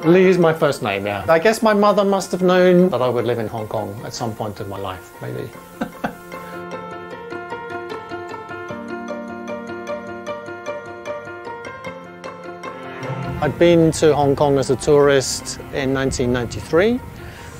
Lee is my first name, yeah. I guess my mother must have known that I would live in Hong Kong at some point in my life, maybe. I'd been to Hong Kong as a tourist in 1993,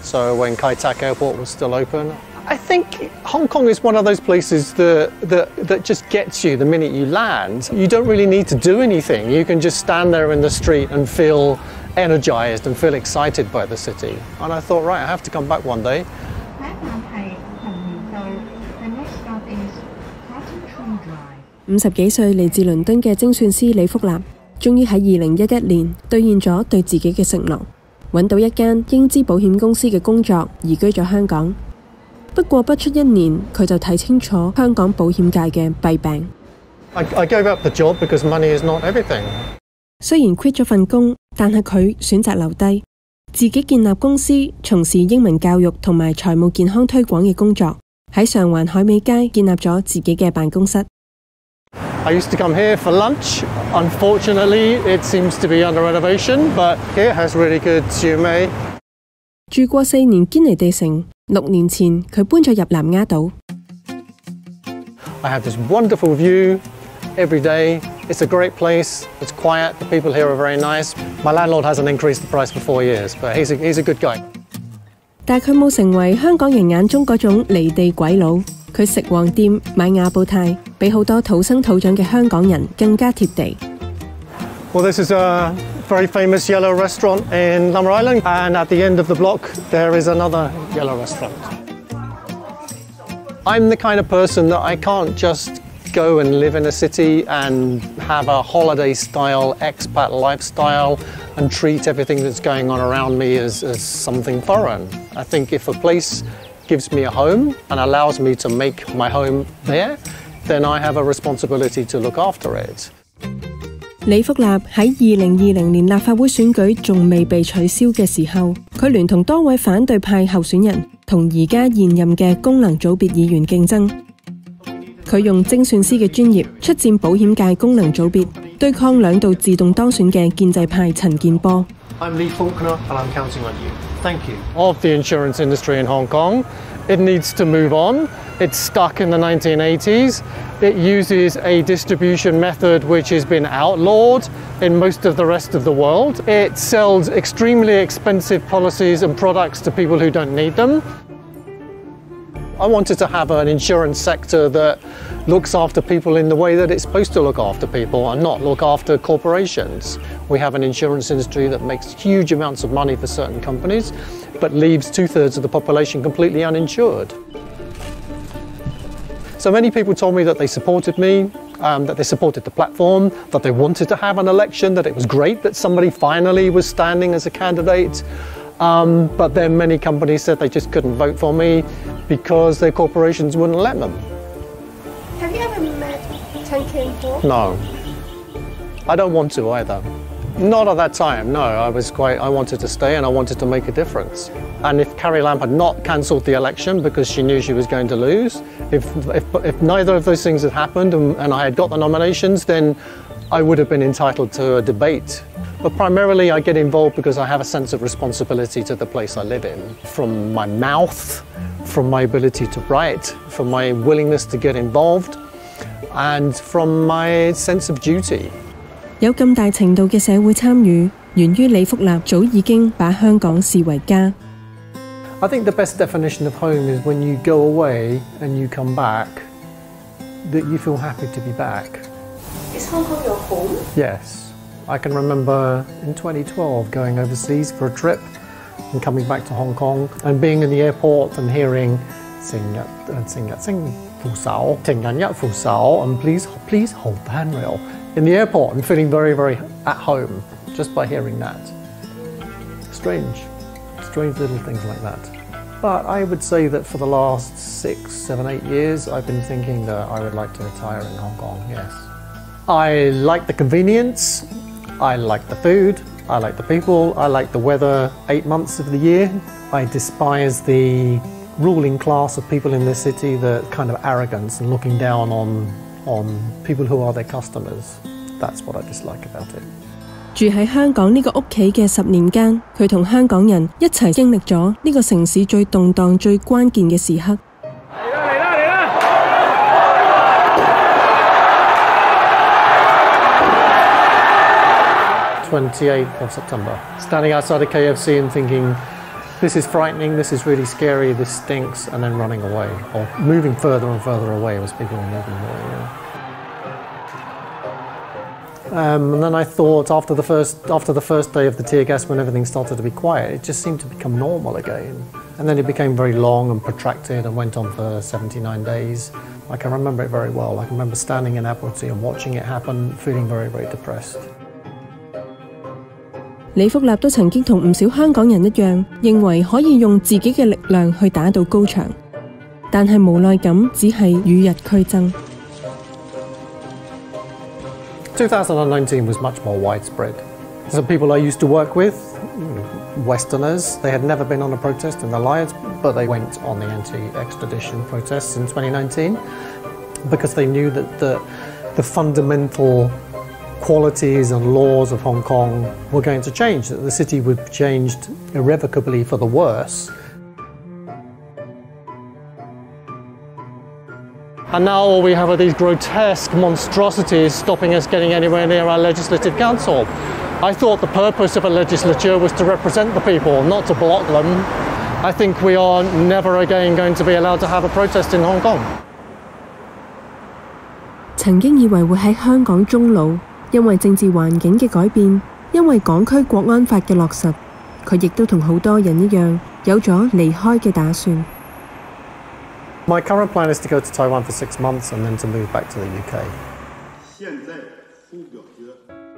so when Kai Tak Airport was still open. I think Hong Kong is one of those places that just gets you the minute you land. You don't really need to do anything. You can just stand there in the street and feel energized and feel excited by the city. And I thought, right, I have to come back one day. The next stop is Cotton Drive. 50幾歲嚟自倫敦嘅精算師李福立，終於喺2011年兌現咗對自己嘅承諾，揾到一間英資保險公司嘅工作，移居咗香港。不過不出1年，佢就睇清楚香港保險界嘅弊病。I gave up the job because money is not everything. 雖然 quit 咗份工，但係佢選擇留低，自己建立公司，從事英文教育同埋財務健康推廣嘅工作，喺上環海味街建立咗自己嘅辦公室。I used to come here for lunch. Unfortunately, it seems to be under renovation, but here has really good siumei. 住過4年堅尼地城，6年前佢搬咗入南丫島。I have this wonderful view every day. It's a great place. It's quiet. The people here are very nice. My landlord hasn't increased the price for 4 years, but he's a good guy. 但佢冇成為香港人眼中嗰種離地鬼佬。佢食黃店買亞布泰，比好多土生土長嘅香港人更加貼地。Well, this is a very famous yellow restaurant in Lumber Island, and at the end of the block there is another yellow restaurant. I'm the kind of person that I can't just go and live in a city and have a holiday-style expat lifestyle and treat everything that's going on around me as something foreign. I think if a place gives me a home and allows me to make my home there, then I have a responsibility to look after it. 李福立喺2020年立法會選舉仲未被取消嘅時候，佢聯同多位反對派候選人同而家現任嘅功能組別議員競爭。佢用精算師嘅專業出戰保險界功能組別，對抗2度自動當選嘅建制派陳健波。I'm Lee Faulkner, and I'm counting on you. Thank you. Of the insurance industry in Hong Kong, it needs to move on. It's stuck in the 1980s. It uses a distribution method which has been outlawed in most of the rest of the world. It sells extremely expensive policies and products to people who don't need them. I wanted to have an insurance sector that looks after people in the way that it's supposed to look after people and not look after corporations. We have an insurance industry that makes huge amounts of money for certain companies, but leaves 2/3 of the population completely uninsured. So many people told me that they supported me, that they supported the platform, that they wanted to have an election, that it was great that somebody finally was standing as a candidate. But then many companies said they just couldn't vote for me because their corporations wouldn't let them. Have you ever met曾挑戰? No. I don't want to either. Not at that time, no. I wanted to stay and I wanted to make a difference. And if Carrie Lam had not cancelled the election because she knew she was going to lose, if neither of those things had happened and I had got the nominations, then I would have been entitled to a debate. But primarily I get involved because I have a sense of responsibility to the place I live in. From my mouth, from my ability to write, from my willingness to get involved, and from my sense of duty. 有咁大程度嘅社會參與，源於李福立早已經把香港視為家。I think the best definition of home is when you go away and you come back, that you feel happy to be back. Is Hong Kong your home? Yes. I can remember in 2012 going overseas for a trip and coming back to Hong Kong and being in the airport and hearing 成日升扶手，情人一扶手 and please hold the handrail in the airport and feeling very, very at home just by hearing that. Strange little things like that. But I would say that for the last 6, 7, 8 years, I've been thinking that I would like to retire in Hong Kong, yes. I like the convenience, I like the food, I like the people, I like the weather 8 months of the year. I despise the ruling class of people in this city, the kind of arrogance and looking down on people who are their customers. That's what I dislike about it. 住喺香港呢個屋企嘅10年間，佢同香港人一齊經歷咗呢個城市最動盪、最關鍵嘅時刻。28th of September, standing outside a KFC and thinking, this is frightening, this is really scary, this stinks, and then running away, or moving further and further away as people were moving away. Yeah. And then I thought after the first day of the tear gas, when everything started to be quiet, it just seemed to become normal again. And then it became very long and protracted and went on for 79 days. I can remember it very well. I can remember standing in Admiralty and watching it happen, feeling very, very depressed. 李福立都曾經同唔少香港人一樣，認為可以用自己嘅力量去打到高牆，但係無奈咁只係與日俱增。2019 was much more widespread. So people I used to work with, Westerners, they had never been on a protest in their lives, but they went on the anti-extradition protests in 2019 because they knew that the fundamental qualities and laws of Hong Kong were going to change, that the city would be changed irrevocably for the worse. And now all we have are these grotesque monstrosities stopping us getting anywhere near our Legislative Council. I thought the purpose of a legislature was to represent the people, not to block them. I think we are never again going to be allowed to have a protest in Hong Kong. 曾經以為會喺香港終老，因為政治環境嘅改變，因為港區國安法嘅落實，佢亦都同好多人一樣，有咗離開嘅打算。My current plan is to go to Taiwan for 6 months and then to move back to the UK.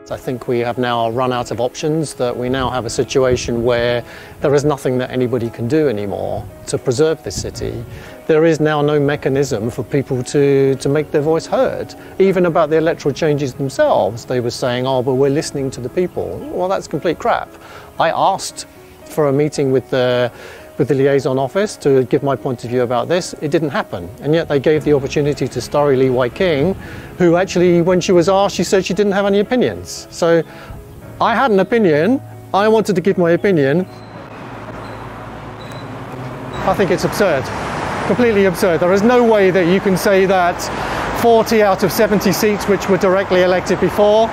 I think we have now run out of options, that we now have a situation where there is nothing that anybody can do anymore to preserve this city. There is now no mechanism for people to make their voice heard. Even about the electoral changes themselves, they were saying, oh, but we're listening to the people. Well, that's complete crap. I asked for a meeting with the liaison office to give my point of view about this. It didn't happen, and yet they gave the opportunity to Starry Lee Wai King, who actually, when she was asked, she said she didn't have any opinions. So I had an opinion, I wanted to give my opinion. I think it's absurd, completely absurd. There is no way that you can say that 40 out of 70 seats which were directly elected before,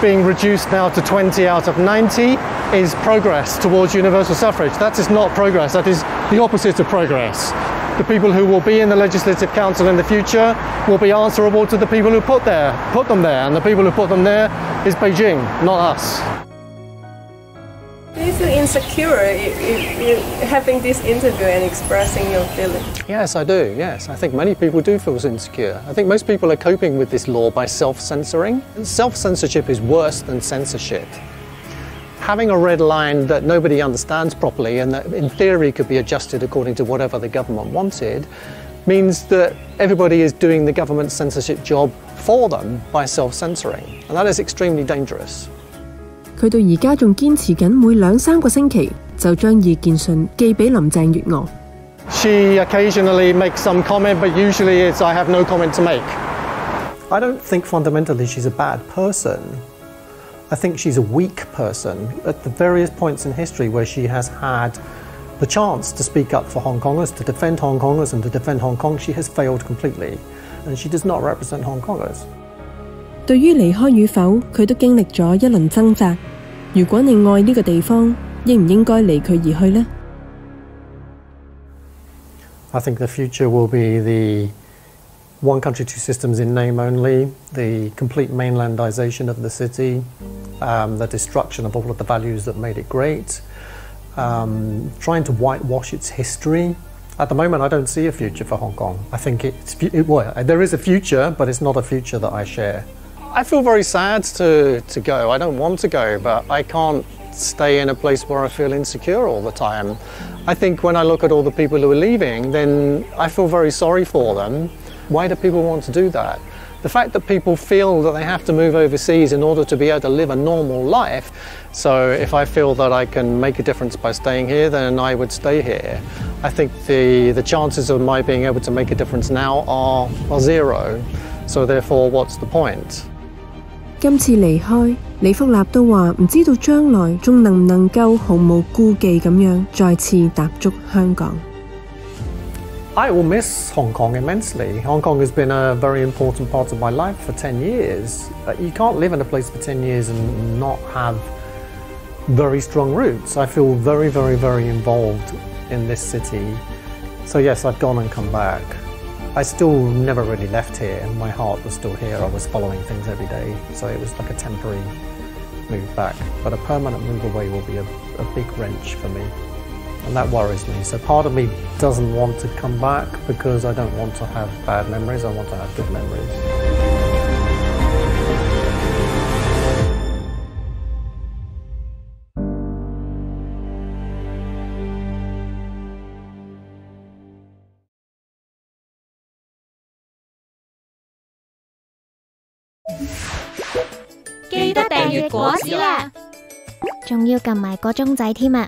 being reduced now to 20 out of 90, is progress towards universal suffrage. That is not progress, that is the opposite of progress. The people who will be in the Legislative Council in the future will be answerable to the people who put them there, and the people who put them there is Beijing, not us. Do you feel insecure having this interview and expressing your feelings? Yes, I do, yes. I think many people do feel insecure. I think most people are coping with this law by self-censoring. Self-censorship is worse than censorship. Having a red line that nobody understands properly and that in theory could be adjusted according to whatever the government wanted means that everybody is doing the government's censorship job for them by self-censoring. And that is extremely dangerous. 佢到而家仲堅持緊每2-3個星期就將意見信寄俾林鄭月娥。She occasionally makes some comment, but usually it's I have no comment to make. I don't think fundamentally she's a bad person. I think she's a weak person. At the various points in history where she has had the chance to speak up for Hong Kongers, to defend Hong Kongers and to defend Hong Kong, she has failed completely. And she does not represent Hong Kongers. 對於離開與否，佢都經歷咗一輪掙扎。如果你愛呢個地方，應唔應該離佢而去呢？ I think the future will be the one country, two systems in name only, the complete mainlandization of the city, the destruction of all of the values that made it great, trying to whitewash its history. At the moment, I don't see a future for Hong Kong. I think there is a future, but it's not a future that I share. I feel very sad to go. I don't want to go, but I can't stay in a place where I feel insecure all the time. I think when I look at all the people who are leaving, then I feel very sorry for them. Why do people want to do that? The fact that people feel that they have to move overseas in order to be able to live a normal life. So if I feel that I can make a difference by staying here, then I would stay here. I think the chances of my being able to make a difference now are zero. So therefore, what's the point? 今次離開，李福立都話唔知道將來仲能唔能夠毫無顧忌咁樣再次踏足香港。I will miss Hong Kong immensely. Hong Kong has been a very important part of my life for 10 years. You can't live in a place for 10 years and not have very strong roots. I feel very, very, very involved in this city. So yes, I've gone and come back. I still never really left here. My heart was still here. I was following things every day. So it was like a temporary move back. But a permanent move away will be a big wrench for me. And that worries me. So part of me doesn't want to come back because I don't want to have bad memories. I want to have good memories. 記得訂閱果子啦，仲要撳埋個鐘仔添啊！